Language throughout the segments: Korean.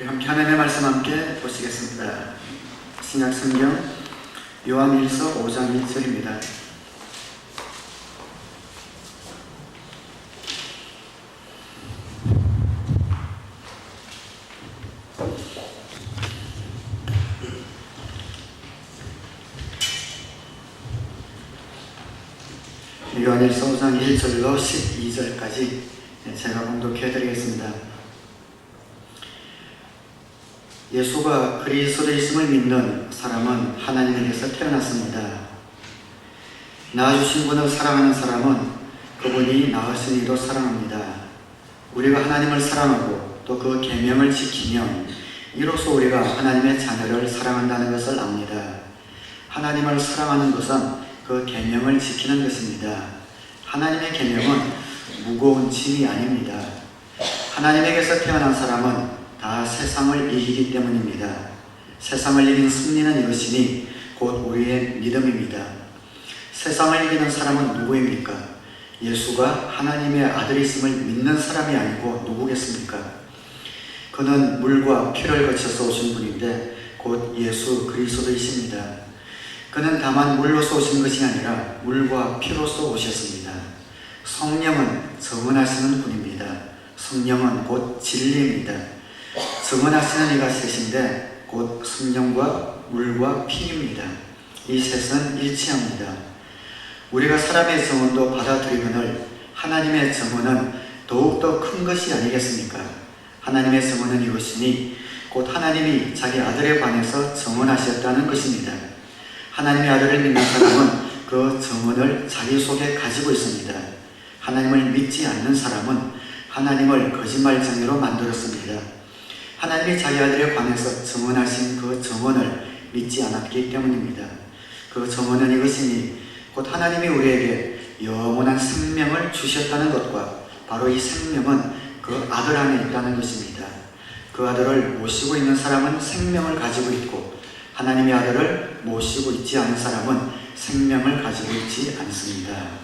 우리 함께 하나님의 말씀 함께 보시겠습니다. 신약 성경 요한일서 5장 1절입니다. 요한일서 5장 1절로 12절까지 제가 봉독해 드리겠습니다. 예수가 그리스도이심을 믿는 사람은 하나님에게서 태어났습니다. 낳아주신 분을 사랑하는 사람은 그분이 낳으신 이도 사랑합니다. 우리가 하나님을 사랑하고 또 그 계명을 지키면 이로써 우리가 하나님의 자녀를 사랑한다는 것을 압니다. 하나님을 사랑하는 것은 그 계명을 지키는 것입니다. 하나님의 계명은 무거운 짐이 아닙니다. 하나님에게서 태어난 사람은 다 세상을 이기기 때문입니다. 세상을 이긴 승리는 이것이니 곧 우리의 믿음입니다. 세상을 이기는 사람은 누구입니까? 예수가 하나님의 아들이심을 믿는 사람이 아니고 누구겠습니까? 그는 물과 피를 거쳐서 오신 분인데 곧 예수 그리스도이십니다. 그는 다만 물로서 오신 것이 아니라 물과 피로서 오셨습니다. 성령은 정언하시는 분입니다. 성령은 곧 진리입니다. 정언하시는 이가 셋인데 곧 성령과 물과 피입니다. 이 셋은 일치합니다. 우리가 사람의 정언도 받아들이거늘 하나님의 정언은 더욱더 큰 것이 아니겠습니까? 하나님의 정언은 이것이니 곧 하나님이 자기 아들에 관해서 정언하셨다는 것입니다. 하나님의 아들을 믿는 사람은 그 정언을 자기 속에 가지고 있습니다. 하나님을 믿지 않는 사람은 하나님을 거짓말쟁이로 만들었습니다. 하나님이 자기 아들에 관해서 정언하신 그 정언을 믿지 않았기 때문입니다. 그 정언은 이것이니 곧 하나님이 우리에게 영원한 생명을 주셨다는 것과 바로 이 생명은 그 아들 안에 있다는 것입니다. 그 아들을 모시고 있는 사람은 생명을 가지고 있고 하나님의 아들을 모시고 있지 않은 사람은 생명을 가지고 있지 않습니다.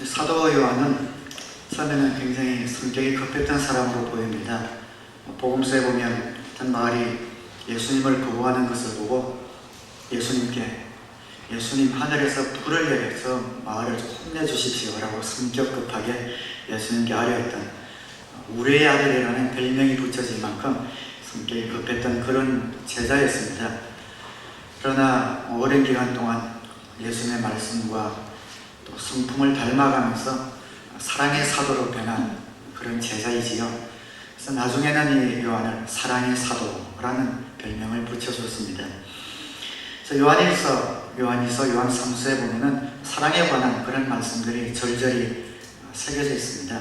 사도 요한은 처음에는 굉장히 성격이 급했던 사람으로 보입니다. 복음서에 보면 어떤 마을이 예수님을 거부하는 것을 보고 예수님 하늘에서 불을 내려서 마을을 혼내주십시오 라고 성격 급하게 예수님께 아뢰었던 우리의 아들이라는 별명이 붙여질 만큼 성격이 급했던 그런 제자였습니다. 그러나 오랜 기간 동안 예수님의 말씀과 또 성품을 닮아가면서 사랑의 사도로 변한 그런 제자이지요. 그래서 나중에는 이 요한을 사랑의 사도라는 별명을 붙여줬습니다. 그래서 요한일서, 요한 3서에 보면은 사랑에 관한 그런 말씀들이 절절히 새겨져 있습니다.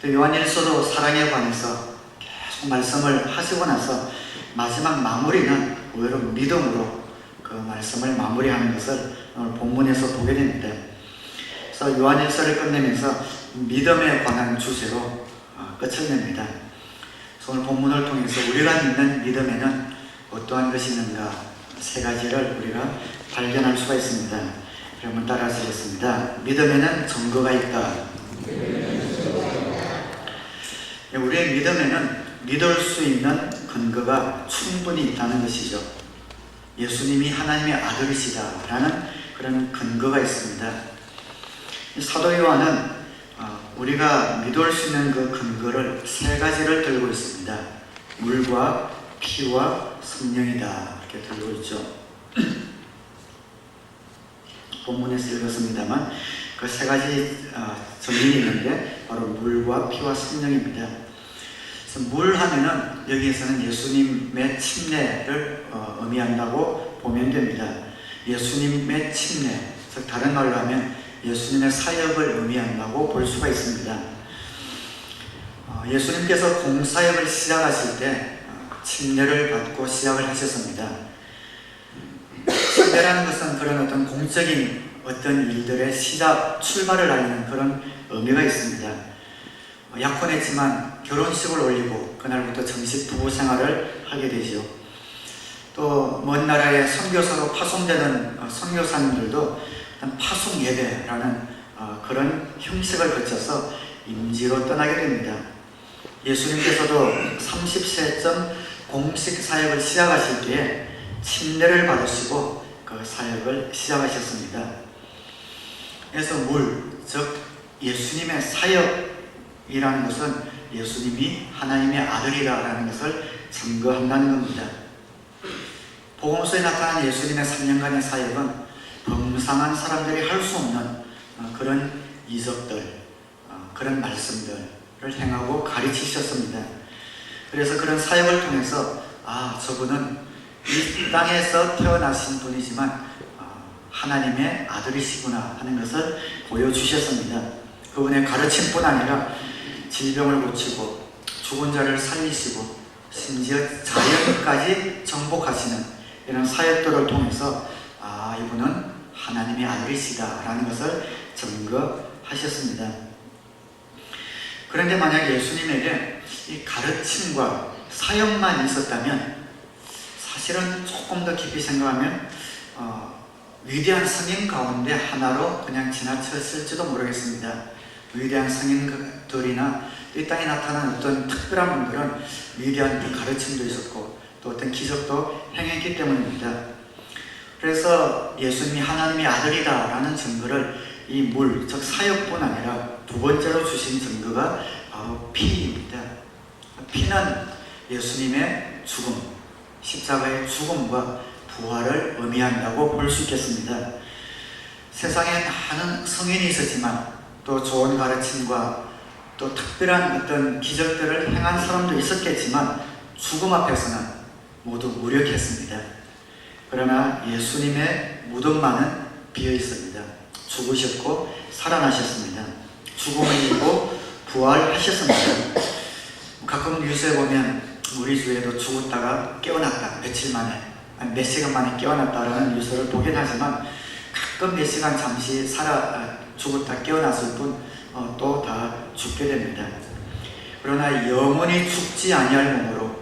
또 요한일서도 사랑에 관해서 계속 말씀을 하시고 나서 마지막 마무리는 의외로 믿음으로 그 말씀을 마무리하는 것을 오늘 본문에서 보게 됩니다. 그래서 요한일서를 끝내면서 믿음에 관한 주제로 끝을 냅니다. 그래서 오늘 본문을 통해서 우리가 믿는 믿음에는 어떠한 것이 있는가 세 가지를 우리가 발견할 수가 있습니다. 그러면 따라하시겠습니다. 믿음에는 증거가 있다. 우리의 믿음에는 믿을 수 있는 근거가 충분히 있다는 것이죠. 예수님이 하나님의 아들이시다라는 그런 근거가 있습니다. 사도 요한은 우리가 믿을 수 있는 그 근거를 세 가지를 들고 있습니다. 물과 피와 성령이다 이렇게 들고 있죠. 본문에서 읽었습니다만 그 세 가지 정의이 있는데 바로 물과 피와 성령입니다. 그래서 물 하면은 여기에서는 예수님의 침례를 의미한다고 보면 됩니다. 예수님의 침례, 즉 다른 말로 하면 예수님의 사역을 의미한다고 볼 수가 있습니다. 예수님께서 공사역을 시작하실 때 침례를 받고 시작을 하셨습니다. 침례라는 것은 그런 어떤 공적인 어떤 일들의 출발을 알리는 그런 의미가 있습니다. 약혼했지만 결혼식을 올리고 그날부터 정식 부부 생활을 하게 되죠. 또 먼 나라의 선교사로 파송되는 선교사님들도 파송 예배라는 그런 형식을 거쳐서 임지로 떠나게 됩니다. 예수님께서도 30세쯤 공식 사역을 시작하실 때에 침례를 받으시고 그 사역을 시작하셨습니다. 그래서 즉 예수님의 사역이라는 것은 예수님이 하나님의 아들이라는 것을 증거한다는 겁니다. 복음서에 나타난 예수님의 3년간의 사역은 범상한 사람들이 할 수 없는 그런 이적들, 그런 말씀들을 행하고 가르치셨습니다. 그래서 그런 사역을 통해서 저분은 이 땅에서 태어나신 분이지만 하나님의 아들이시구나 하는 것을 보여주셨습니다. 그분의 가르침뿐 아니라 질병을 고치고 죽은 자를 살리시고 심지어 자연까지 정복하시는 이런 사역들을 통해서 이분은 하나님의 아들이시다 라는 것을 증거하셨습니다. 그런데 만약 예수님에게 이 가르침과 사역만 있었다면 사실은 조금 더 깊이 생각하면 위대한 성인 가운데 하나로 그냥 지나쳤을지도 모르겠습니다. 위대한 성인들이나 이 땅에 나타난 어떤 특별한 분들은 위대한 가르침도 있었고 또 어떤 기적도 행했기 때문입니다. 그래서 예수님이 하나님의 아들이다 라는 증거를 이 물, 즉 사역뿐 아니라 두 번째로 주신 증거가 바로 피입니다. 피는 예수님의 죽음, 십자가의 죽음과 부활을 의미한다고 볼 수 있겠습니다. 세상에 많은 성인이 있었지만 또 좋은 가르침과 또 특별한 어떤 기적들을 행한 사람도 있었겠지만 죽음 앞에서는 모두 무력했습니다. 그러나 예수님의 무덤만은 비어 있습니다. 죽으셨고 살아나셨습니다. 죽음을 이기고 부활하셨습니다. 가끔 뉴스에 보면 우리 주에도 죽었다가 깨어났다, 며칠 만에 몇 시간 만에 깨어났다라는 뉴스를 보긴 하지만 가끔 몇 시간 잠시 죽었다 깨어났을 뿐 또 다 죽게 됩니다. 그러나 영원히 죽지 아니할 몸으로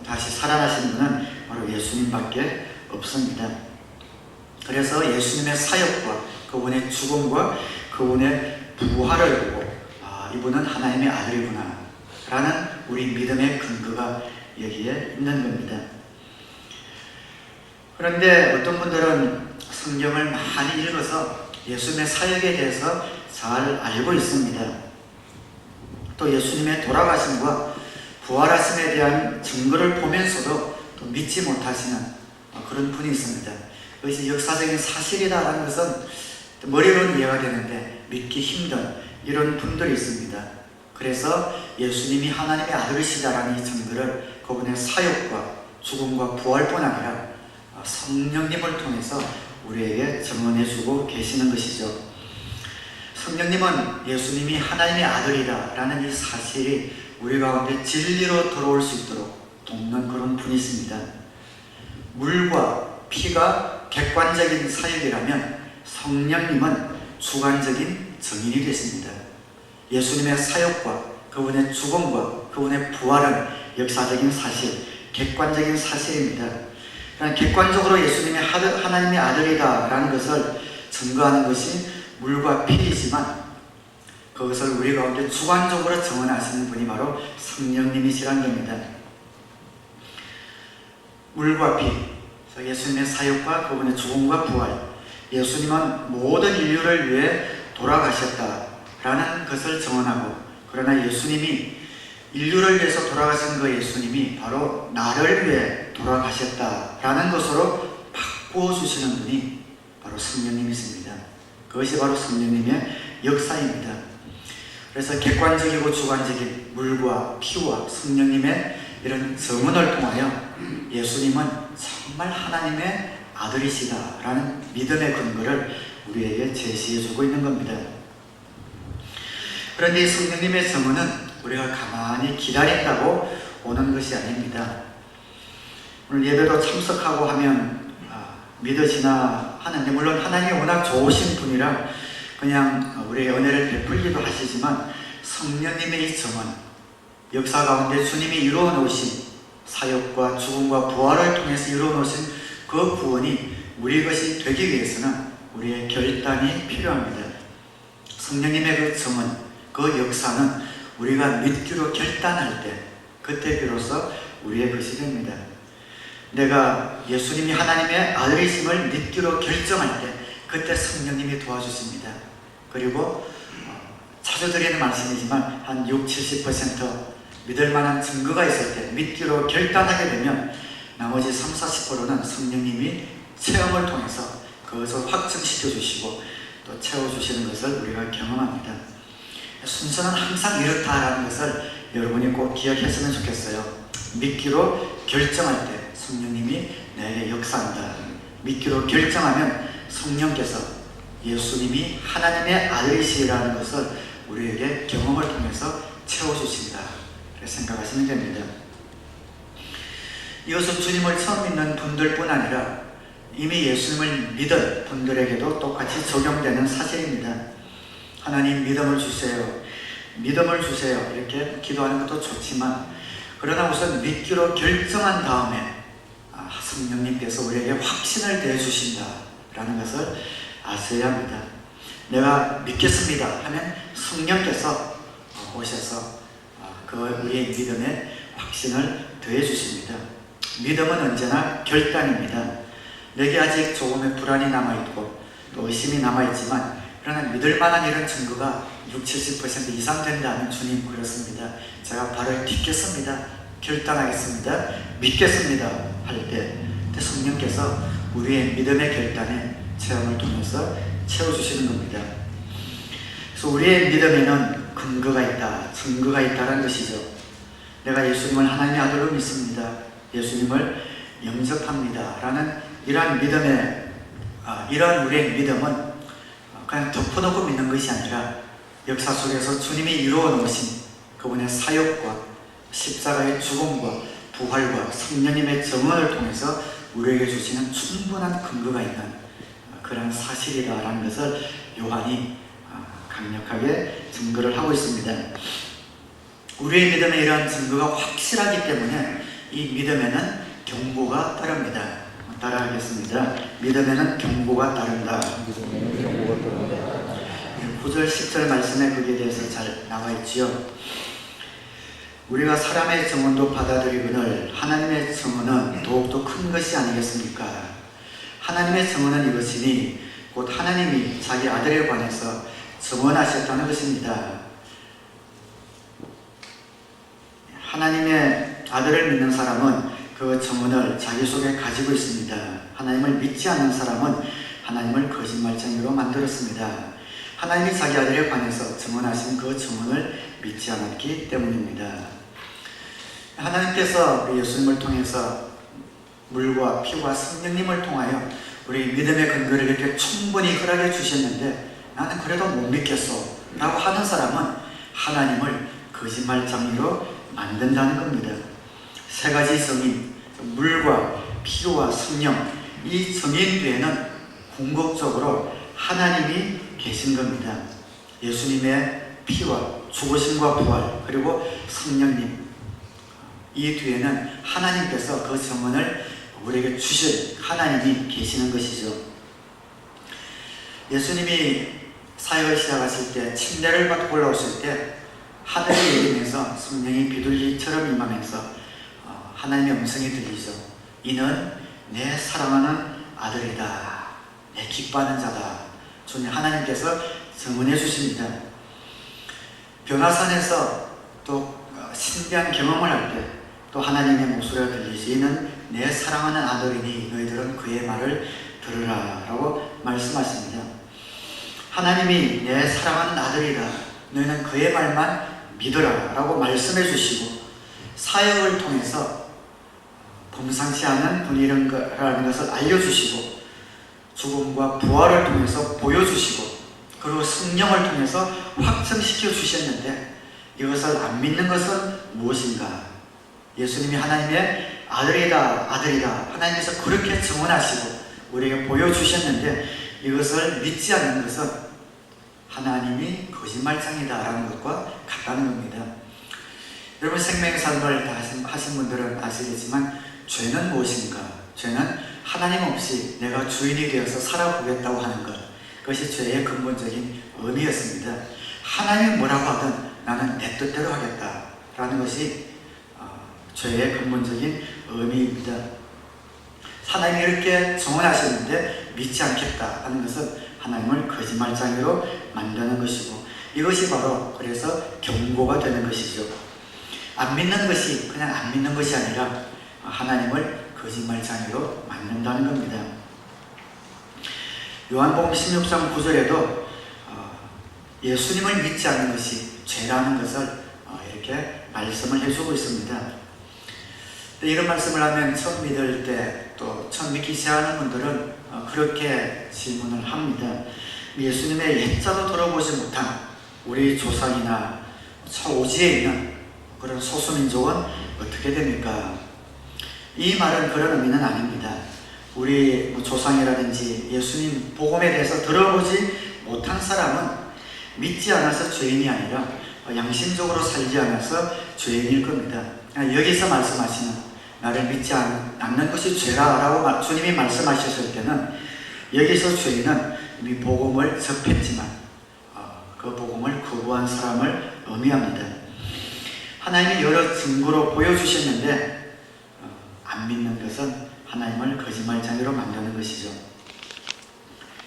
다시 살아나신 분은 바로 예수님밖에 없습니다. 그래서 예수님의 사역과 그분의 죽음과 그분의 부활을 보고 이분은 하나님의 아들이구나 라는 우리 믿음의 근거가 여기에 있는 겁니다. 그런데 어떤 분들은 성경을 많이 읽어서 예수님의 사역에 대해서 잘 알고 있습니다. 또 예수님의 돌아가심과 부활하심에 대한 증거를 보면서도 또 믿지 못하시는 그런 분이 있습니다. 그것이 역사적인 사실이다라는 것은 머리로는 이해가 되는데 믿기 힘든 이런 분들이 있습니다. 그래서 예수님이 하나님의 아들이시다라는 이 증거를 그분의 사역과 죽음과 부활뿐 아니라 성령님을 통해서 우리에게 증언해주고 계시는 것이죠. 성령님은 예수님이 하나님의 아들이다 라는 이 사실이 우리 가운데 진리로 들어올 수 있도록 돕는 그런 분이십니다. 물과 피가 객관적인 사역이라면 성령님은 주관적인 증인이 되십니다. 예수님의 사역과 그분의 죽음과 그분의 부활은 역사적인 사실, 객관적인 사실입니다. 그러나 객관적으로 예수님이 하나님의 아들이다 라는 것을 증거하는 것이 물과 피이지만 그것을 우리 가운데 주관적으로 증언하시는 분이 바로 성령님이시라는 겁니다. 물과 피, 예수님의 사역과 그분의 죽음과 부활, 예수님은 모든 인류를 위해 돌아가셨다라는 것을 증언하고, 그러나 예수님이 인류를 위해서 돌아가신 그 예수님이 바로 나를 위해 돌아가셨다라는 것으로 바꾸어 주시는 분이 바로 성령님이십니다. 그것이 바로 성령님의 역사입니다. 그래서 객관적이고 주관적인 물과 피와 성령님의 이런 증언을 통하여 예수님은 정말 하나님의 아들이시다라는 믿음의 근거를 우리에게 제시해주고 있는 겁니다. 그런데 이 성령님의 증언은 우리가 가만히 기다린다고 오는 것이 아닙니다. 오늘 예배도 참석하고 하면 믿어지나 하는데, 물론 하나님이 워낙 좋으신 분이라 그냥 우리의 은혜를 베풀기도 하시지만 성령님의 이 증언, 역사 가운데 주님이 이루어 놓으신 사역과 죽음과 부활을 통해서 이루어놓으신 그 구원이 우리 것이 되기 위해서는 우리의 결단이 필요합니다. 성령님의 그 정은, 그 역사는 우리가 믿기로 결단할 때 그때 비로소 우리의 것이 됩니다. 내가 예수님이 하나님의 아들이심을 믿기로 결정할 때 그때 성령님이 도와주십니다. 그리고 자주 드리는 말씀이지만 한 60-70% 믿을 만한 증거가 있을 때 믿기로 결단하게 되면 나머지 30-40%는 성령님이 체험을 통해서 그것을 확증시켜 주시고 또 채워주시는 것을 우리가 경험합니다. 순서는 항상 이렇다라는 것을 여러분이 꼭 기억했으면 좋겠어요. 믿기로 결정할 때 성령님이 내게 역사한다. 믿기로 결정하면 성령께서 예수님이 하나님의 아들이시라는 것을 우리에게 경험을 통해서 채워주신다. 그렇게 생각하시면 됩니다. 이것은 주님을 처음 믿는 분들뿐 아니라 이미 예수님을 믿은 분들에게도 똑같이 적용되는 사실입니다. 하나님 믿음을 주세요. 믿음을 주세요. 이렇게 기도하는 것도 좋지만 그러나 우선 믿기로 결정한 다음에 성령님께서 우리에게 확신을 더해주신다라는 것을 아셔야 합니다. 내가 믿겠습니다 하면 성령께서 오셔서 우리의 믿음에 확신을 더해주십니다. 믿음은 언제나 결단입니다. 내게 아직 조금의 불안이 남아있고 또 의심이 남아있지만 그러나 믿을 만한 이런 증거가 60-70% 이상 된다면 주님 그렇습니다. 제가 발을 딛겠습니다. 결단하겠습니다. 믿겠습니다. 할 때 성령께서 우리의 믿음의 결단에 체험을 통해서 채워주시는 겁니다. 그래서 우리의 믿음에는 근거가 있다, 증거가 있다는 것이죠. 내가 예수님을 하나님의 아들로 믿습니다. 예수님을 영접합니다. 라는 이러한 믿음의 이러한 우리의 믿음은 그냥 덮어놓고 믿는 것이 아니라 역사 속에서 주님이 이루어 놓으신 그분의 사역과 십자가의 죽음과 부활과 성령님의 정언을 통해서 우리에게 주시는 충분한 근거가 있는 그런 사실이다라는 것을 요한이 강력하게 증거를 하고 있습니다. 우리의 믿음에 이러한 증거가 확실하기 때문에 이 믿음에는 경고가 따릅니다. 따라하겠습니다. 믿음에는 경고가 따른다. 9절 10절 말씀에 거기에 대해서 잘 나와 있지요. 우리가 사람의 증언도 받아들이거늘 하나님의 증언은 더욱더 큰 것이 아니겠습니까? 하나님의 증언은 이것이니 곧 하나님이 자기 아들에 관해서 증언하셨다는 것입니다. 하나님의 아들을 믿는 사람은 그 증언을 자기 속에 가지고 있습니다. 하나님을 믿지 않는 사람은 하나님을 거짓말쟁이로 만들었습니다. 하나님이 자기 아들에 관해서 증언하신 그 증언을 믿지 않았기 때문입니다. 하나님께서 우리 예수님을 통해서 물과 피와 성령님을 통하여 우리 믿음의 근거를 이렇게 충분히 허락해 주셨는데 나는 그래도 못 믿겠어 라고 하는 사람은 하나님을 거짓말쟁이로 만든다는 겁니다. 세 가지 성인, 물과 피와 성령, 이 성인 뒤에는 궁극적으로 하나님이 계신 겁니다. 예수님의 피와 죽으심과 부활 그리고 성령님, 이 뒤에는 하나님께서 그 증언을 우리에게 주실 하나님이 계시는 것이죠. 예수님이 사역을 시작하실 때 침례를 받고 올라오실 때 하늘이 열리면서 성령이 비둘기처럼 임하면서 하나님의 음성이 들리죠. 이는 내 사랑하는 아들이다. 내 기뻐하는 자다. 주님 하나님께서 증언해 주십니다. 변화산에서 또 신비한 경험을 할 때 또 하나님의 목소리가 들리지. 이는 내 사랑하는 아들이니 너희들은 그의 말을 들으라 라고 말씀하십니다. 하나님이 내 사랑하는 아들이다. 너희는 그의 말만 믿어라 라고 말씀해 주시고 사역을 통해서 범상치 않은 분이라는 것을 알려주시고 죽음과 부활을 통해서 보여주시고 그리고 성령을 통해서 확증시켜 주셨는데 이것을 안 믿는 것은 무엇인가? 예수님이 하나님의 아들이다 하나님께서 그렇게 증언하시고 우리에게 보여주셨는데 이것을 믿지 않는 것은 하나님이 거짓말쟁이다 라는 것과 같다는 겁니다. 여러분 생명의 삶을 다 하신 분들은 아시겠지만 죄는 무엇인가? 죄는 하나님 없이 내가 주인이 되어서 살아보겠다고 하는 것, 그것이 죄의 근본적인 의미였습니다. 하나님이 뭐라고 하든 나는 내 뜻대로 하겠다라는 것이 죄의 근본적인 의미입니다. 하나님이 이렇게 정언하셨는데 믿지 않겠다 하는 것은 하나님을 거짓말장애로 만드는 것이고, 이것이 바로 그래서 경고가 되는 것이죠. 안 믿는 것이 그냥 안 믿는 것이 아니라 하나님을 거짓말장애로 만든다는 겁니다. 요한복음 16장 9절에도 예수님을 믿지 않는 것이 죄라는 것을 이렇게 말씀을 해주고 있습니다. 이런 말씀을 하면 처음 믿을 때 또 처음 믿기 시작하는 분들은 그렇게 질문을 합니다. 예수님의 옛자도 들어보지 못한 우리 조상이나 오지에 있는 그런 소수민족은 어떻게 됩니까? 이 말은 그런 의미는 아닙니다. 우리 조상이라든지 예수님 복음에 대해서 들어보지 못한 사람은 믿지 않아서 죄인이 아니라 양심적으로 살지 않아서 죄인일 겁니다. 여기서 말씀하시는 나를 믿지 않는 것이 죄라라고 주님이 말씀하셨을 때는 여기서 죄인은 이미 복음을 접했지만 그 복음을 거부한 사람을 의미합니다. 하나님이 여러 증거로 보여주셨는데 안 믿는 것은 하나님을 거짓말장애로 만드는 것이죠.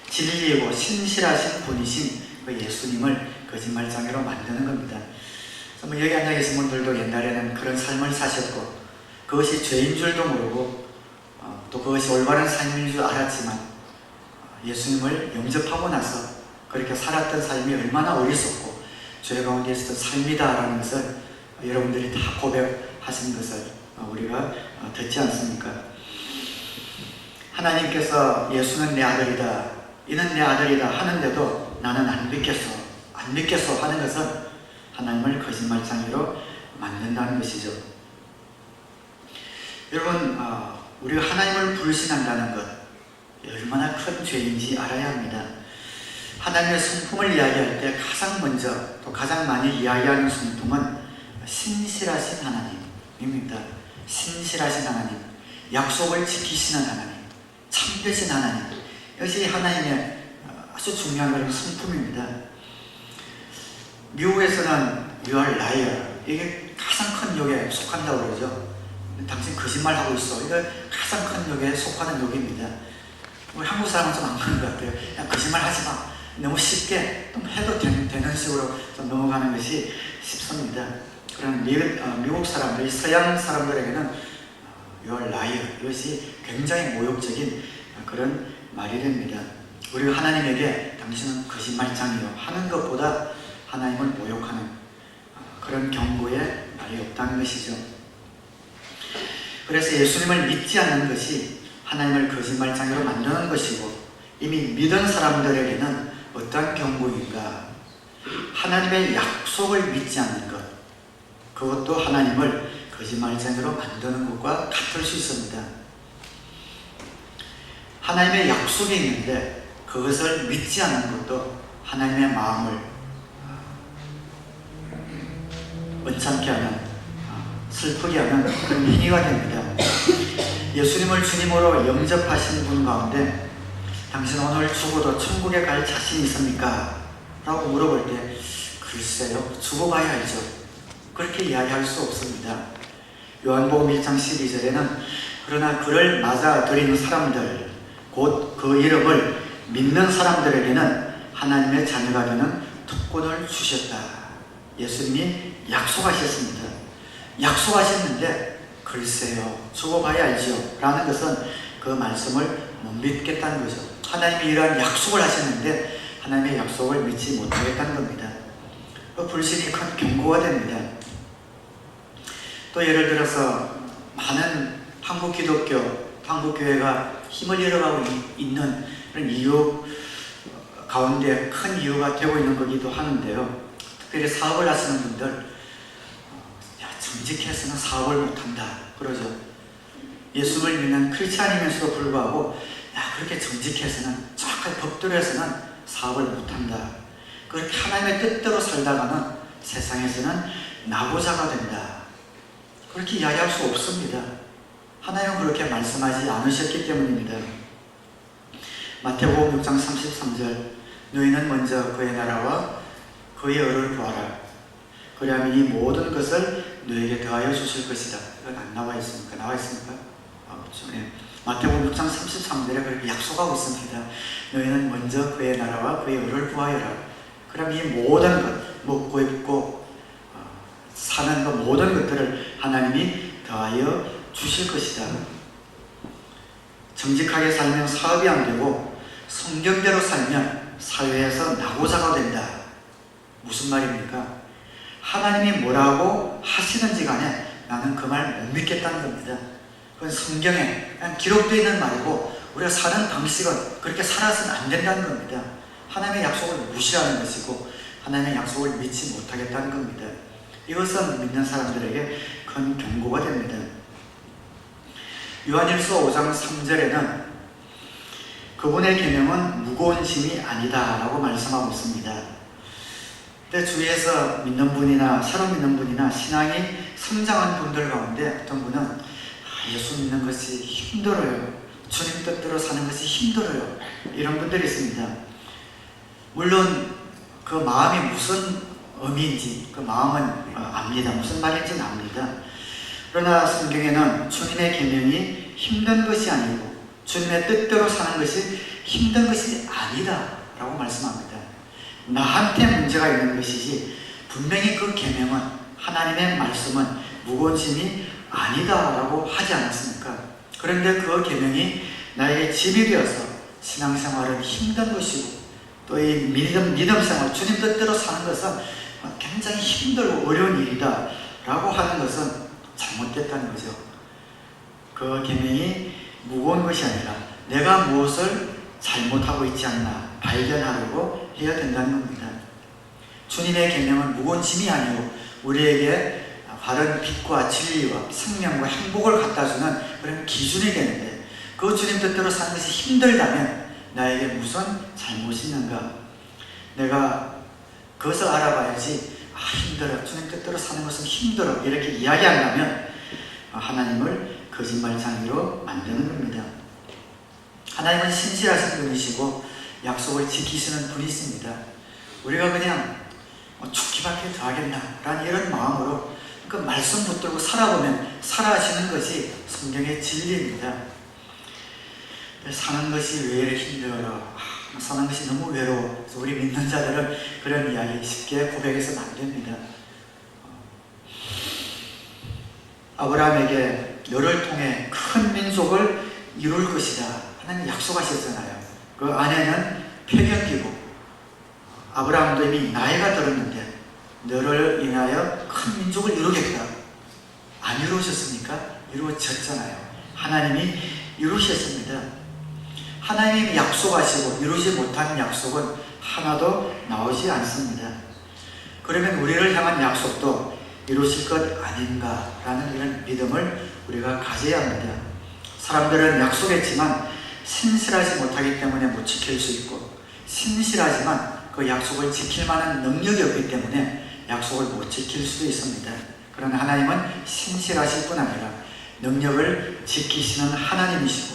진리이고 신실하신 분이신 그 예수님을 거짓말장애로 만드는 겁니다. 여기 앉아 계신 분들도 옛날에는 그런 삶을 사셨고 그것이 죄인 줄도 모르고 또 그것이 올바른 삶인 줄 알았지만 예수님을 영접하고 나서 그렇게 살았던 삶이 얼마나 어리석고 죄 가운데 있었던 삶이다라는 것을 여러분들이 다 고백하신 것을 우리가 듣지 않습니까? 하나님께서 예수는 내 아들이다, 이는 내 아들이다 하는데도 나는 안 믿겠어 하는 것은 하나님을 거짓말장애로 만든다는 것이죠. 여러분, 우리가 하나님을 불신한다는 것 얼마나 큰 죄인지 알아야 합니다. 하나님의 성품을 이야기할 때 가장 먼저 또 가장 많이 이야기하는 성품은 신실하신 하나님입니다. 신실하신 하나님, 약속을 지키시는 하나님, 참되신 하나님, 이것이 하나님의 아주 중요한 그런 성품입니다. 미국에서는 You are liar, 이게 가장 큰 욕에 속한다고 그러죠. 당신 거짓말하고 있어, 이거 가장 큰 욕에 속하는 욕입니다. 우리 한국 사람은 좀 안 그런 것 같아요. 그냥 거짓말 하지 마, 너무 쉽게 좀 해도 되는 식으로 좀 넘어가는 것이 쉽습니다. 그런 미국 사람들, 서양 사람들에게는 You are liar, 이것이 굉장히 모욕적인 그런 말이 됩니다. 우리가 하나님에게 당신은 거짓말장이요 하는 것보다 하나님을 모욕하는 그런 경고의 말이 없다는 것이죠. 그래서 예수님을 믿지 않는 것이 하나님을 거짓말장애로 만드는 것이고, 이미 믿은 사람들에게는 어떠한 경고인가? 하나님의 약속을 믿지 않는 것, 그것도 하나님을 거짓말장애로 만드는 것과 같을 수 있습니다. 하나님의 약속이 있는데 그것을 믿지 않는 것도 하나님의 마음을 언짢게 하는, 슬프게 하는 그런 행위가 됩니다. 예수님을 주님으로 영접하신 분 가운데 당신 오늘 죽어도 천국에 갈 자신 있습니까? 라고 물어볼 때 글쎄요, 죽어봐야 알죠. 그렇게 이야기할 수 없습니다. 요한복음 1장 12절에는 그러나 그를 맞아들이는 사람들, 곧 그 이름을 믿는 사람들에게는 하나님의 자녀가 되는 특권을 주셨다. 예수님이 약속하셨습니다. 약속하셨는데 글쎄요, 죽어봐야 알죠 라는 것은 그 말씀을 못 믿겠다는 거죠. 하나님이 이러한 약속을 하셨는데 하나님의 약속을 믿지 못하겠다는 겁니다. 그 불신이 큰 경고가 됩니다. 또 예를 들어서 많은 한국 기독교, 한국 교회가 힘을 잃어가고 있는 그런 이유 가운데 큰 이유가 되고 있는 거기도 하는데요. 특별히 사업을 하시는 분들, 정직해서는 사업을 못한다 그러죠. 예수를 믿는 크리스찬이면서도 불구하고 그렇게 정직해서는, 정확하게 법대로해서는 사업을 못한다. 그렇게 하나님의 뜻대로 살다가는 세상에서는 나고자가 된다 그렇게 이야기할 수 없습니다. 하나님은 그렇게 말씀하지 않으셨기 때문입니다. 마태복음 6장 33절 너희는 먼저 그의 나라와 그의 의를 구하라. 그리하면 이 모든 것을 너에게 더하여 주실 것이다. 이건 안 나와 있습니까? 나와 있습니까? 없죠. 네. 마태복음 6장 33절에 그렇게 약속하고 있습니다. 너희는 먼저 그의 나라와 그의 의를 구하여라. 그럼 이 모든 것, 먹고 입고 사는 것 모든 것들을 하나님이 더하여 주실 것이다. 정직하게 살면 사업이 안 되고 성경대로 살면 사회에서 나고자가 된다. 무슨 말입니까? 하나님이 뭐라고 하시는지 간에 나는 그 말 못 믿겠다는 겁니다. 그건 성경에 그냥 기록되어 있는 말이고 우리가 사는 방식은 그렇게 살아서는 안 된다는 겁니다. 하나님의 약속을 무시하는 것이고 하나님의 약속을 믿지 못하겠다는 겁니다. 이것은 믿는 사람들에게 큰 경고가 됩니다. 요한일서 5장 3절에는 그분의 계명은 무거운 짐이 아니다 라고 말씀하고 있습니다. 근데 주위에서 믿는 분이나 새로 믿는 분이나 신앙이 성장한 분들 가운데 어떤 분은 예수 믿는 것이 힘들어요. 주님 뜻대로 사는 것이 힘들어요. 이런 분들이 있습니다. 물론 그 마음이 무슨 의미인지 그 마음은 압니다. 무슨 말인지는 압니다. 그러나 성경에는 주님의 계명이 힘든 것이 아니고 주님의 뜻대로 사는 것이 힘든 것이 아니다 라고 말씀합니다. 나한테 문제가 있는 것이지 분명히 그 계명은 하나님의 말씀은 무거운 짐이 아니다 라고 하지 않았습니까? 그런데 그 계명이 나에게 짐이 되어서 신앙생활은 힘든 것이고 또 이 믿음생활 주님 뜻대로 사는 것은 굉장히 힘들고 어려운 일이다 라고 하는 것은 잘못됐다는 거죠. 그 계명이 무거운 것이 아니라 내가 무엇을 잘못하고 있지 않나 발견하려고 해야 된다는 겁니다. 주님의 계명은 무거운 짐이 아니고 우리에게 바른 빛과 진리와 생명과 행복을 갖다주는 그런 기준이 되는데 그 주님 뜻대로 사는 것이 힘들다면 나에게 무슨 잘못이 있는가? 내가 그것을 알아봐야지. 힘들어. 주님 뜻대로 사는 것은 힘들어. 이렇게 이야기한다면 하나님을 거짓말쟁이로 만드는 겁니다. 하나님은 신실하신 분이시고 약속을 지키시는 분이십니다. 우리가 그냥 죽기밖에 더 하겠나 라는 이런 마음으로 그 말씀 붙들고 살아보면 살아가시는 것이 성경의 진리입니다. 사는 것이 왜 이렇게 힘들어? 사는 것이 너무 외로워. 그래서 우리 믿는 자들은 그런 이야기 쉽게 고백해서는 안 됩니다. 아브라함에게 너를 통해 큰 민족을 이룰 것이다. 하나님 약속하셨잖아요. 그 안에는 폐경기고 아브라함도 이미 나이가 들었는데 너를 인하여 큰 민족을 이루겠다. 안 이루셨습니까? 이루어졌잖아요. 하나님이 이루셨습니다. 하나님이 약속하시고 이루지 못한 약속은 하나도 나오지 않습니다. 그러면 우리를 향한 약속도 이루실 것 아닌가라는 이런 믿음을 우리가 가져야 합니다. 사람들은 약속했지만 신실하지 못하기 때문에 못 지킬 수 있고 신실하지만 그 약속을 지킬 만한 능력이 없기 때문에 약속을 못 지킬 수도 있습니다. 그러나 하나님은 신실하실 뿐 아니라 능력을 지키시는 하나님이시고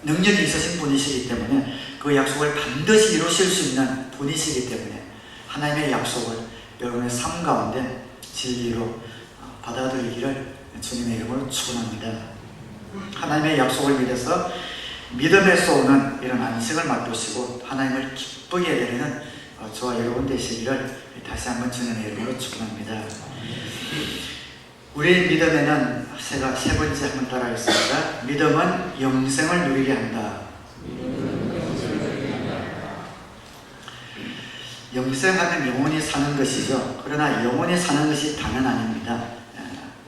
능력이 있으신 분이시기 때문에 그 약속을 반드시 이루실 수 있는 분이시기 때문에 하나님의 약속을 여러분의 삶 가운데 진리로 받아들이기를 주님의 이름으로 축원합니다. 하나님의 약속을 믿어서 믿음에서 오는 이런 안식을 맛보시고 하나님을 기쁘게 여기는 저와 여러분 되시기를 다시 한번 주님의 이름으로 축원합니다. 우리 믿음에는 제가 세 번째 한번 따라하겠습니다. 믿음은 영생을 누리게 한다. 영생하면 영원히 사는 것이죠. 그러나 영원히 사는 것이 다는 아닙니다.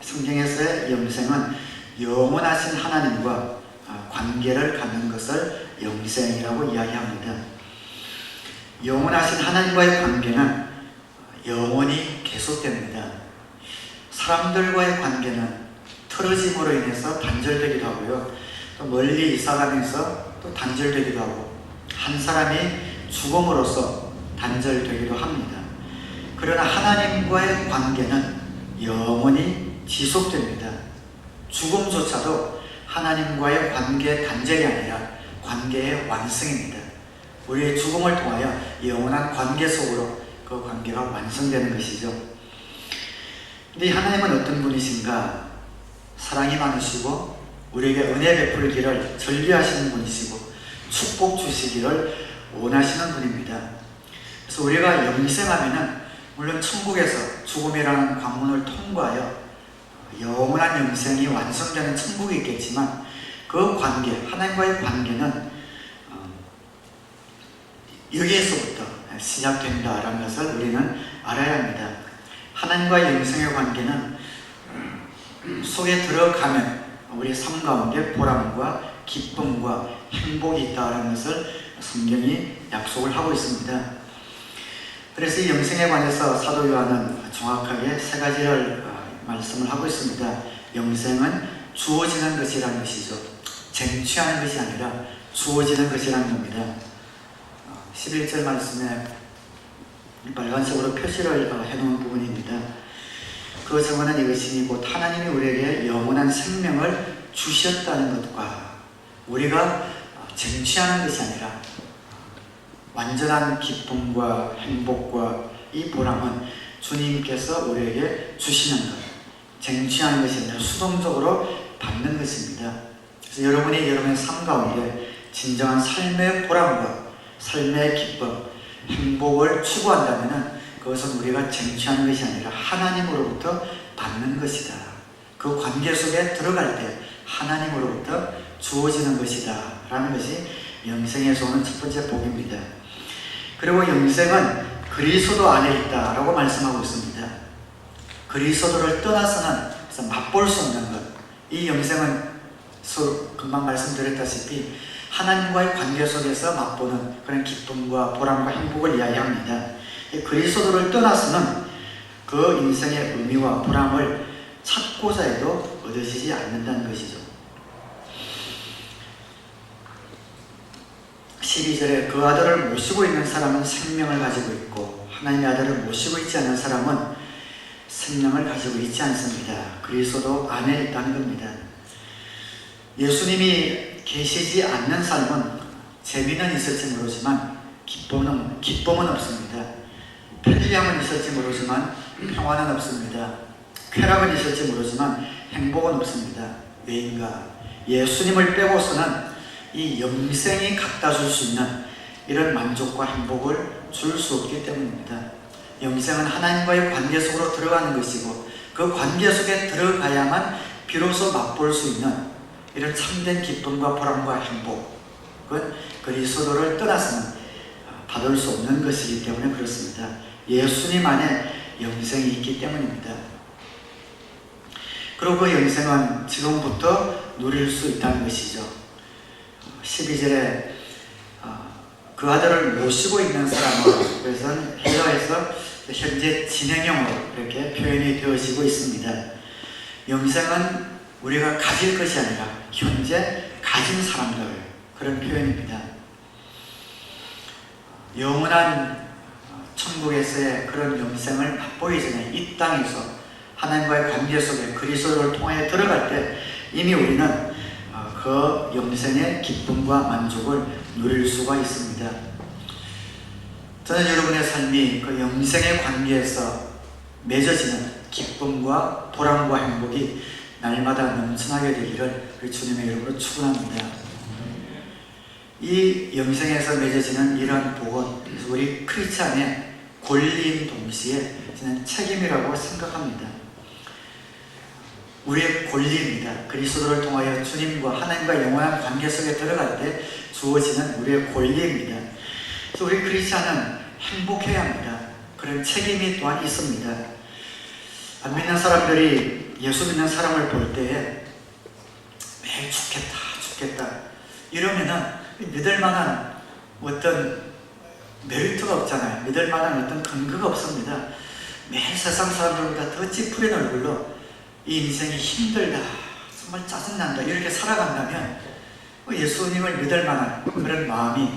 성경에서의 영생은 영원하신 하나님과 관계를 갖는 것을 영생이라고 이야기합니다. 영원하신 하나님과의 관계는 영원히 계속됩니다. 사람들과의 관계는 틀어짐으로 인해서 단절되기도 하고요. 또 멀리 이사가면서 또 단절되기도 하고 한 사람이 죽음으로써 단절되기도 합니다. 그러나 하나님과의 관계는 영원히 지속됩니다. 죽음조차도 하나님과의 관계의 단절이 아니라 관계의 완성입니다. 우리의 죽음을 통하여 영원한 관계 속으로 그 관계가 완성되는 것이죠. 근데 하나님은 어떤 분이신가? 사랑이 많으시고 우리에게 은혜 베풀기를 절비하시는 분이시고 축복 주시기를 원하시는 분입니다. 그래서 우리가 영생하면은 물론 천국에서 죽음이라는 관문을 통과하여 영원한 영생이 완성되는 천국이 있겠지만 그 관계, 하나님과의 관계는 여기에서부터 시작된다라는 것을 우리는 알아야 합니다. 하나님과의 영생의 관계는 속에 들어가면 우리 삶 가운데 보람과 기쁨과 행복이 있다는 것을 성경이 약속을 하고 있습니다. 그래서 이 영생에 관해서 사도 요한은 정확하게 세 가지를 말씀을 하고 있습니다. 영생은 주어지는 것이라는 것이죠. 쟁취하는 것이 아니라 주어지는 것이라는 겁니다. 11절 말씀에 빨간색으로 표시를 해놓은 부분입니다. 그 정언은 이것이니 곧 하나님이 우리에게 영원한 생명을 주셨다는 것과 우리가 쟁취하는 것이 아니라 완전한 기쁨과 행복과 이 보람은 주님께서 우리에게 주시는 것, 쟁취하는 것이 아니라 수동적으로 받는 것입니다. 그래서 여러분이 여러분의 삶 가운데 진정한 삶의 보람과 삶의 기쁨, 행복을 추구한다면 그것은 우리가 쟁취하는 것이 아니라 하나님으로부터 받는 것이다. 그 관계 속에 들어갈 때 하나님으로부터 주어지는 것이다 라는 것이 영생에서 오는 첫 번째 복입니다. 그리고 영생은 그리스도 안에 있다라고 말씀하고 있습니다. 그리스도를 떠나서는 맛볼 수 없는 것. 이 영생은 금방 말씀드렸다시피 하나님과의 관계 속에서 맛보는 그런 기쁨과 보람과 행복을 이야기합니다. 그리스도를 떠나서는 그 인생의 의미와 보람을 찾고자 해도 얻어지지 않는다는 것이죠. 12절에 그 아들을 모시고 있는 사람은 생명을 가지고 있고 하나님의 아들을 모시고 있지 않은 사람은 생명을 가지고 있지 않습니다. 그리스도 안에 있다는 겁니다. 예수님이 계시지 않는 삶은 재미는 있을지 모르지만 기쁨은 없습니다. 편리함은 있을지 모르지만 평화는 없습니다. 쾌락은 있을지 모르지만 행복은 없습니다. 왜인가? 예수님을 빼고서는 이 영생이 갖다 줄 수 있는 이런 만족과 행복을 줄 수 없기 때문입니다. 영생은 하나님과의 관계 속으로 들어가는 것이고 그 관계 속에 들어가야만 비로소 맛볼 수 있는 이런 참된 기쁨과 보람과 행복은 그리스도를 떠나서는 받을 수 없는 것이기 때문에 그렇습니다. 예수님 안에 영생이 있기 때문입니다. 그리고 그 영생은 지금부터 누릴 수 있다는 것이죠. 12절에 그 아들을 모시고 있는 사람은, 그래서 헬라에서 현재 진행형으로 이렇게 표현이 되어지고 있습니다. 영생은 우리가 가질 것이 아니라 현재 가진 사람들, 그런 표현입니다. 영원한 천국에서의 그런 영생을 맛보기 전에 이 땅에서 하나님과의 관계 속에 그리스도를 통해 들어갈 때 이미 우리는 그 영생의 기쁨과 만족을 누릴 수가 있습니다. 저는 여러분의 삶이 그 영생의 관계에서 맺어지는 기쁨과 보람과 행복이 날마다 넘쳐나게 되기를 우리 주님의 이름으로 축원합니다. 이 영생에서 맺어지는 이러한 복은 우리 크리스찬의 권리인 동시에 저는 책임이라고 생각합니다. 우리의 권리입니다. 그리스도를 통하여 주님과 하나님과 영원한 관계 속에 들어갈 때 주어지는 우리의 권리입니다. 그래서 우리 크리스찬은 행복해야 합니다. 그런 책임이 또한 있습니다. 안 믿는 사람들이 예수 믿는 사람을 볼 때에 매일 죽겠다 이러면은 믿을 만한 어떤 메리트가 없잖아요. 믿을 만한 어떤 근거가 없습니다. 매일 세상 사람들보다 더 찌푸린 얼굴로 이 인생이 힘들다, 정말 짜증난다 이렇게 살아간다면 예수님을 믿을 만한 그런 마음이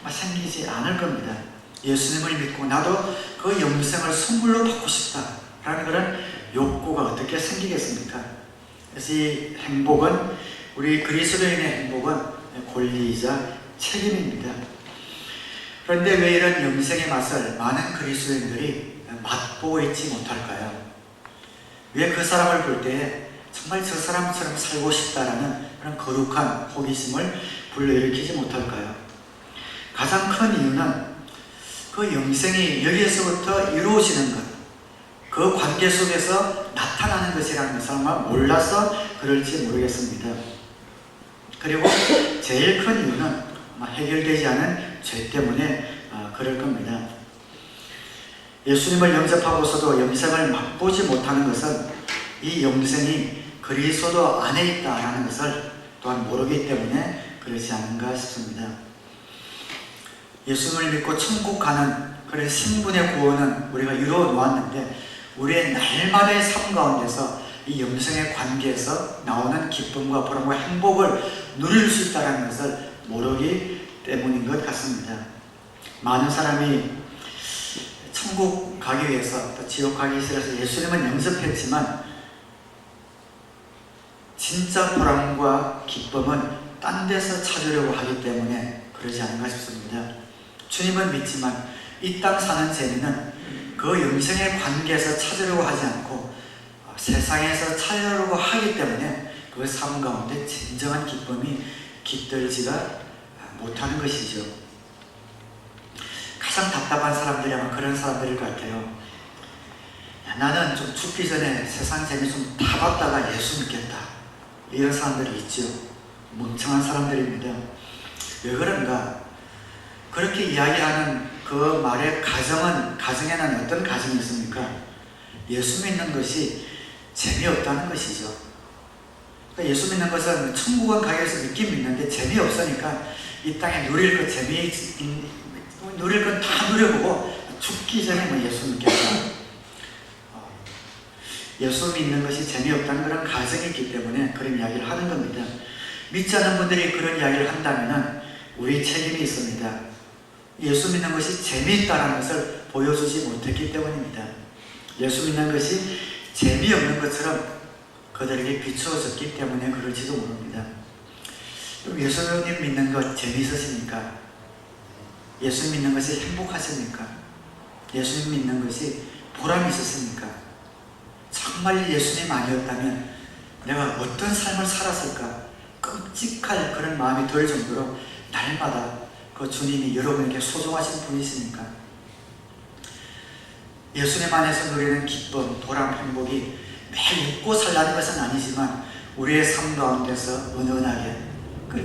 생기지 않을 겁니다. 예수님을 믿고 나도 그 영생을 선물로 받고 싶다라는 그런 욕구가 어떻게 생기겠습니까? 그래서 이 행복은, 우리 그리스도인의 행복은 권리이자 책임입니다. 그런데 왜 이런 영생의 맛을 많은 그리스도인들이 맛보고 있지 못할까요? 왜 그 사람을 볼 때에 정말 저 사람처럼 살고 싶다라는 그런 거룩한 호기심을 불러일으키지 못할까요? 가장 큰 이유는 그 영생이 여기에서부터 이루어지는 것, 그 관계 속에서 나타나는 것이라는 것을 아마 몰라서 그럴지 모르겠습니다. 그리고 제일 큰 이유는 아마 해결되지 않은 죄 때문에 그럴 겁니다. 예수님을 영접하고서도 영생을 맛보지 못하는 것은 이 영생이 그리스도 안에 있다라는 것을 또한 모르기 때문에 그러지 않은가 싶습니다. 예수님을 믿고 천국 가는 그런 신분의 구원은 우리가 이루어 놓았는데, 우리의 날마다의 삶 가운데서 이 영생의 관계에서 나오는 기쁨과 보람과 행복을 누릴 수 있다는 것을 모르기 때문인 것 같습니다. 많은 사람이 천국 가기 위해서, 또 지옥 가기 싫어서 예수님은 영접했지만 진짜 보람과 기쁨은 딴 데서 찾으려고 하기 때문에 그러지 않은가 싶습니다. 주님은 믿지만 이 땅 사는 재미는 그 영생의 관계에서 찾으려고 하지 않고 세상에서 찾으려고 하기 때문에 그 삶 가운데 진정한 기쁨이 깃들지가 못하는 것이죠. 가장 답답한 사람들이 아마 그런 사람들일 것 같아요. 나는 좀 죽기 전에 세상 재미 좀 다 봤다가 예수 믿겠다, 이런 사람들이 있죠. 멍청한 사람들입니다. 왜 그런가? 그렇게 이야기하는 그 말의 가정에는 어떤 가정이 있습니까? 예수 믿는 것이 재미없다는 것이죠. 그러니까 예수 믿는 것은 천국은 가기 위해서 믿긴 믿는데 재미없으니까 이 땅에 누릴 것 누릴 건 다 누려보고 죽기 전에 뭐 예수 믿겠다. 예수 믿는 것이 재미없다는 그런 가정이 있기 때문에 그런 이야기를 하는 겁니다. 믿지 않는 분들이 그런 이야기를 한다면 우리 책임이 있습니다. 예수 믿는 것이 재미있다는 것을 보여주지 못했기 때문입니다. 예수 믿는 것이 재미없는 것처럼 그들에게 비추어졌기 때문에 그럴지도 모릅니다. 그럼 예수님 믿는 것 재미있으십니까? 예수 믿는 것이 행복하십니까? 예수님 믿는 것이 보람이 있었습니까? 정말 예수님 아니었다면 내가 어떤 삶을 살았을까? 끔찍할 그런 마음이 들 정도로 날마다 그 주님이 여러분에게 소중하신 분이십니까? 예수님 안에서 누리는 기쁨, 보람, 행복이 매일 웃고 살라는 것은 아니지만 우리의 삶 가운데서 은은하게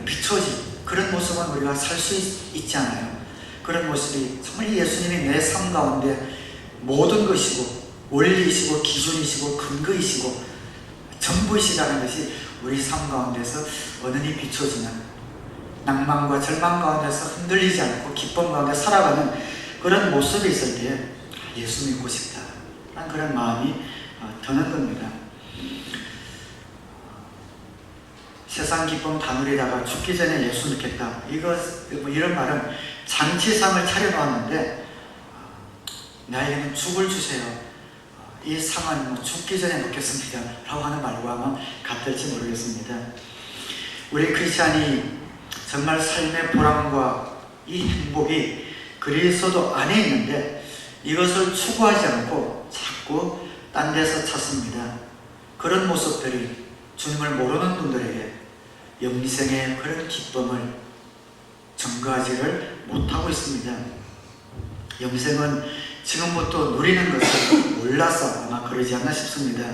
비춰진 그런 모습은 우리가 살 수 있지 않아요? 그런 모습이 정말 예수님이 내 삶 가운데 모든 것이고 원리이시고 기준이시고 근거이시고 전부이시다는 것이 우리 삶 가운데서 은은히 비춰지는, 낭만과 절망 가운데서 흔들리지 않고 기쁨 가운데 살아가는 그런 모습이 있을 때 예수 믿고 싶다 라는 그런 마음이 드는 겁니다. 세상 기쁨 다 누리다가 죽기 전에 예수 믿겠다, 이런 말은 잔치상을 차려놓았는데 나에게는 죽을 주세요, 이 상은 죽기 전에 먹겠습니다 라고 하는 말과 아마 같을지 모르겠습니다. 우리 크리스찬이 정말 삶의 보람과 이 행복이 그리스도 안에 있는데 이것을 추구하지 않고 자꾸 딴 데서 찾습니다. 그런 모습들이 주님을 모르는 분들에게 영생의 그런 기쁨을 증거하지를 못하고 있습니다. 영생은 지금부터 누리는 것을 몰라서 아마 그러지 않나 싶습니다.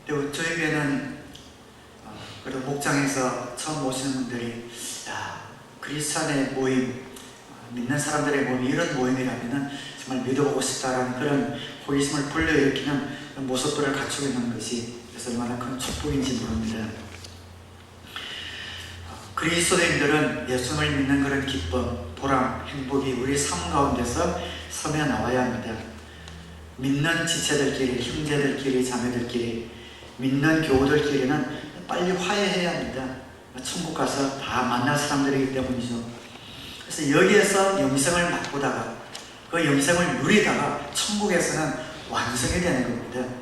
그리고 저희 교회는 그래도 목장에서 처음 오시는 분들이 크리스찬의 모임, 믿는 사람들의 모임이 이런 모임이라면 정말 믿어보고 싶다라는 그런 호기심을 불러일으키는 모습들을 갖추고 있는 것이 그래서 얼마나 큰 축복인지 모릅니다. 그리스도인들은 예수를 믿는 그런 기쁨, 보람, 행복이 우리 삶 가운데서 서며 나와야 합니다. 믿는 지체들끼리, 형제들끼리, 자매들끼리, 믿는 교우들끼리는 빨리 화해해야 합니다. 천국 가서 다 만날 사람들이기 때문이죠. 그래서 여기에서 영생을 맛보다가 그 영생을 누리다가 천국에서는 완성이 되는 겁니다.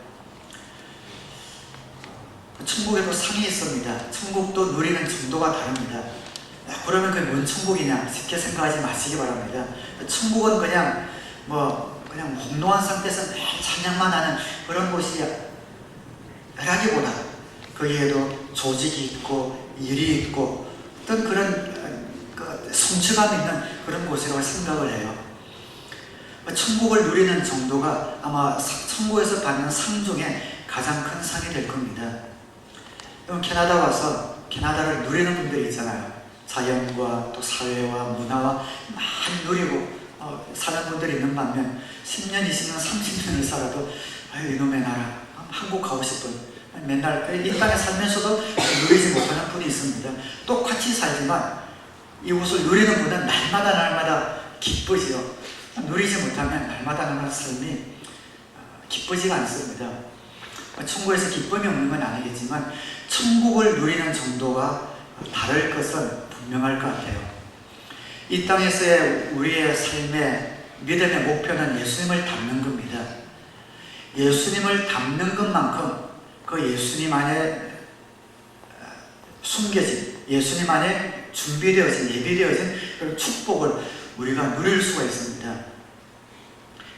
천국에도 상이 있습니다. 천국도 누리는 정도가 다릅니다. 그러면 그게 뭔 천국이냐 쉽게 생각하지 마시기 바랍니다. 천국은 그냥 공노한 상태에서 매일 찬양만 하는 그런 곳이 라기보다 거기에도 조직이 있고 일이 있고 어떤 그런 성취감 있는 그런 곳이라고 생각을 해요. 천국을 누리는 정도가 아마 천국에서 받는 상 중에 가장 큰 상이 될 겁니다. 여러분 캐나다 와서 캐나다를 누리는 분들이 있잖아요. 자연과 또 사회와 문화와 많이 누리고 사는 분들이 있는 반면 10년, 20년, 30년을 살아도 이놈의 나라 한국 가고 싶은 맨날 이 땅에 살면서도 누리지 못하는 분이 있습니다. 똑같이 살지만 이곳을 누리는 분은 날마다 기쁘지요. 누리지 못하면 날마다 삶이 기쁘지가 않습니다. 천국에서 기쁨이 없는 건 아니겠지만 천국을 누리는 정도가 다를 것은 분명할 것 같아요. 이 땅에서의 우리의 삶의 믿음의 목표는 예수님을 닮는 겁니다. 예수님을 닮는 것만큼 그 예수님 안에 숨겨진, 예수님 안에 준비되어진, 예비되어진 그런 축복을 우리가 누릴 수가 있습니다.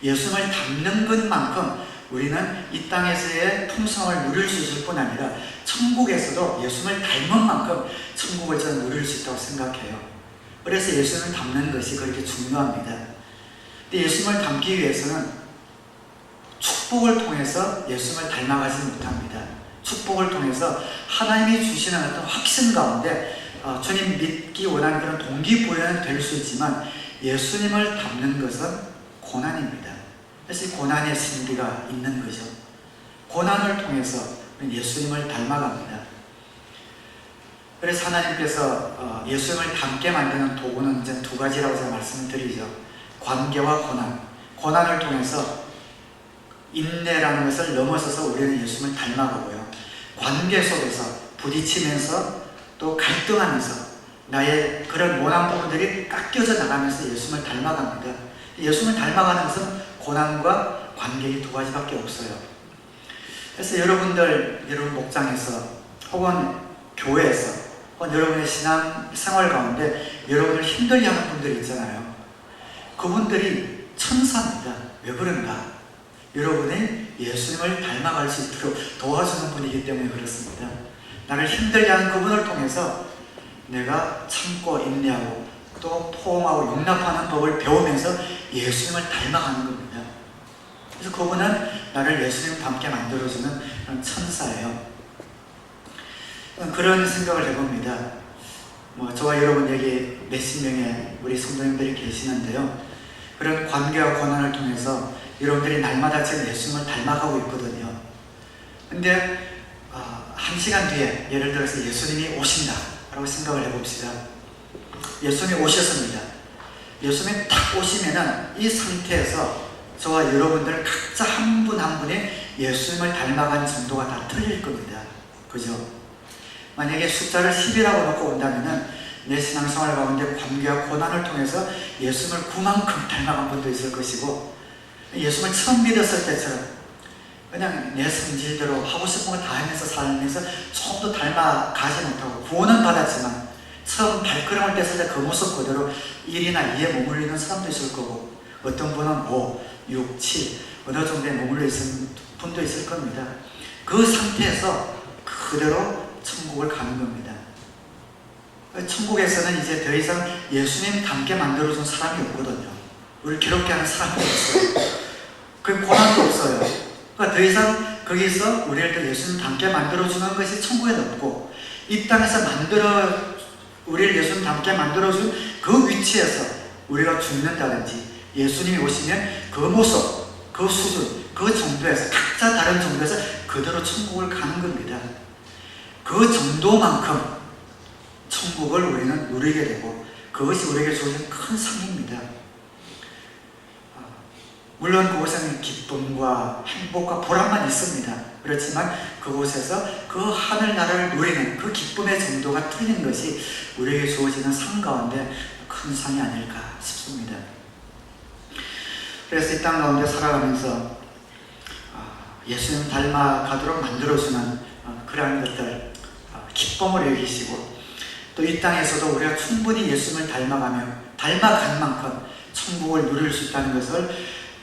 예수님을 닮는 것만큼 우리는 이 땅에서의 풍성을 누릴 수 있을 뿐 아니라 천국에서도 예수님을 닮은 만큼 천국을 저는 누릴 수 있다고 생각해요. 그래서 예수님을 닮는 것이 그렇게 중요합니다. 근데 예수님을 닮기 위해서는 축복을 통해서 예수님을 닮아가지 못합니다. 축복을 통해서 하나님이 주시는 어떤 확신 가운데 주님 믿기 원하는 그런 동기부여는 될 수 있지만 예수님을 닮는 것은 고난입니다. 그래서 이 고난의 신비가 있는 거죠. 고난을 통해서 예수님을 닮아갑니다. 그래서 하나님께서 예수님을 닮게 만드는 도구는 이제 두 가지라고 제가 말씀을 드리죠. 관계와 고난. 고난을 통해서 인내라는 것을 넘어서서 우리는 예수님을 닮아가고요. 관계 속에서 부딪히면서 또 갈등하면서 나의 그런 모난 부분들이 깎여져 나가면서 예수님을 닮아갑니다. 예수님을 닮아가는 것은 고난과 관계 이 두 가지밖에 없어요. 그래서 여러분 목장에서 혹은 교회에서 혹은 여러분의 신앙 생활 가운데 여러분을 힘들게 하는 분들이 있잖아요. 그분들이 천사입니다. 왜 그런가? 여러분이 예수님을 닮아갈 수 있도록 도와주는 분이기 때문에 그렇습니다. 나를 힘들게 하는 그분을 통해서 내가 참고 인내하고 또 포옹하고 용납하는 법을 배우면서 예수님을 닮아가는 겁니다. 그래서 그분은 나를 예수님 닮게 만들어주는 그런 천사예요. 그런 생각을 해봅니다. 저와 여러분 여기 몇십 명의 우리 성도님들이 계시는데요. 그런 관계와 고난을 통해서 여러분들이 날마다 지금 예수님을 닮아가고 있거든요. 근데 한 시간 뒤에 예를 들어서 예수님이 오신다 라고 생각을 해봅시다. 예수님이 오셨습니다. 예수님이 딱 오시면은 이 상태에서 저와 여러분들 각자 한 분 한 분이 예수님을 닮아간 정도가 다 틀릴 겁니다. 그죠? 만약에 숫자를 10이라고 놓고 온다면은 내 신앙생활 가운데 관계와 고난을 통해서 예수님을 그만큼 닮아간 분도 있을 것이고, 예수님을 처음 믿었을 때처럼 그냥 내 성질대로 하고 싶은 거 다 하면서 살면서 조금도 닮아가지 못하고 구원은 받았지만 처음 발걸음을 뗐을 때 그 모습 그대로 1이나 2에 머물리는 사람도 있을 거고, 어떤 분은 5, 6, 7 어느 정도에 머물러 있는 분도 있을 겁니다. 그 상태에서 그대로 천국을 가는 겁니다. 천국에서는 이제 더 이상 예수님 닮게 만들어준 사람이 없거든요. 우리를 괴롭게 하는 사람이 없어요. 그 고난도 없어요. 그러니까 더 이상 거기서 우리를 더 예수님 닮게 만들어주는 것이 천국에 없고, 이 땅에서 우리를 예수님 닮게 만들어준 그 위치에서 우리가 죽는다든지 예수님이 오시면 그 모습, 그 수준, 그 정도에서 각자 다른 정도에서 그대로 천국을 가는 겁니다. 그 정도만큼 천국을 우리는 누리게 되고 그것이 우리에게 주어진 큰 상입니다. 물론 그곳에는 기쁨과 행복과 보람만 있습니다. 그렇지만 그곳에서 그 하늘나라를 누리는 그 기쁨의 정도가 틀린 것이 우리에게 주어지는 상 가운데 큰 상이 아닐까 싶습니다. 그래서 이 땅 가운데 살아가면서 예수님 닮아가도록 만들어주는 그러한 것들 기쁨을 여기시고, 또 이 땅에서도 우리가 충분히 예수님을 닮아간 만큼 천국을 누릴 수 있다는 것을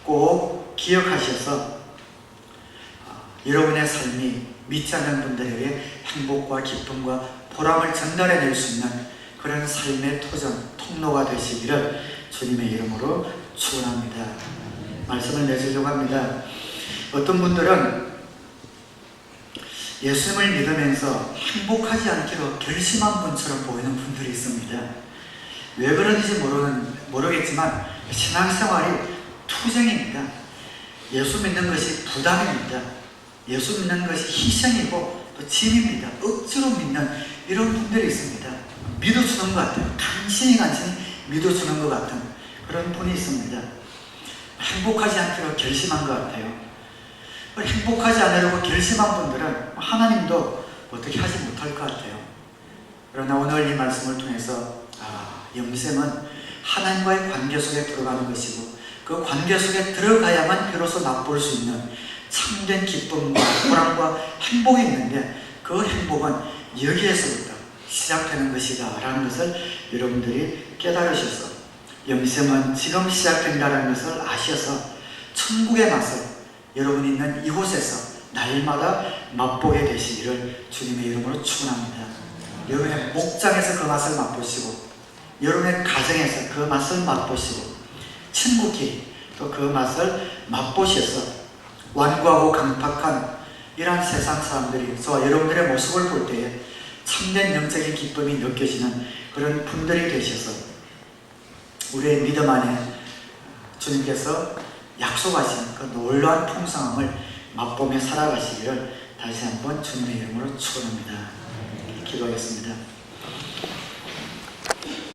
꼭 기억하셔서 여러분의 삶이 믿지 않는 분들에게 행복과 기쁨과 보람을 전달해낼 수 있는 그런 삶의 통로가 되시기를 주님의 이름으로 축원합니다. 말씀을 내주려고 합니다. 어떤 분들은 예수님을 믿으면서 행복하지 않기로 결심한 분처럼 보이는 분들이 있습니다. 왜 그런지 모르겠지만 신앙생활이 투쟁입니다. 예수 믿는 것이 부담입니다. 예수 믿는 것이 희생이고 또 짐입니다. 억지로 믿는 이런 분들이 있습니다. 믿어주는 것 같아요. 간신히 믿어주는 것 같은 그런 분이 있습니다. 행복하지 않기로 결심한 것 같아요. 행복하지 않으려고 결심한 분들은 하나님도 어떻게 하지 못할 것 같아요. 그러나 오늘 이 말씀을 통해서 영생은 하나님과의 관계 속에 들어가는 것이고, 그 관계 속에 들어가야만 비로소 맛볼 수 있는 참된 기쁨과 보람과 행복이 있는데, 그 행복은 여기에서부터 시작되는 것이다 라는 것을 여러분들이 깨달으셔서, 영생은 지금 시작된다는 것을 아셔서 천국의 맛을 여러분이 있는 이곳에서 날마다 맛보게 되시기를 주님의 이름으로 축원합니다. 여러분의 목장에서 그 맛을 맛보시고, 여러분의 가정에서 그 맛을 맛보시고, 친구끼리 또 그 맛을 맛보셔서 완고하고 강팍한 이러한 세상 사람들이 저와 여러분들의 모습을 볼 때에 참된 영적인 기쁨이 느껴지는 그런 분들이 되셔서 우리의 믿음 안에 주님께서 약속하신 그 놀라운 풍성함을 맛보며 살아가시기를 다시 한번 주님의 이름으로 축원합니다. 기도하겠습니다.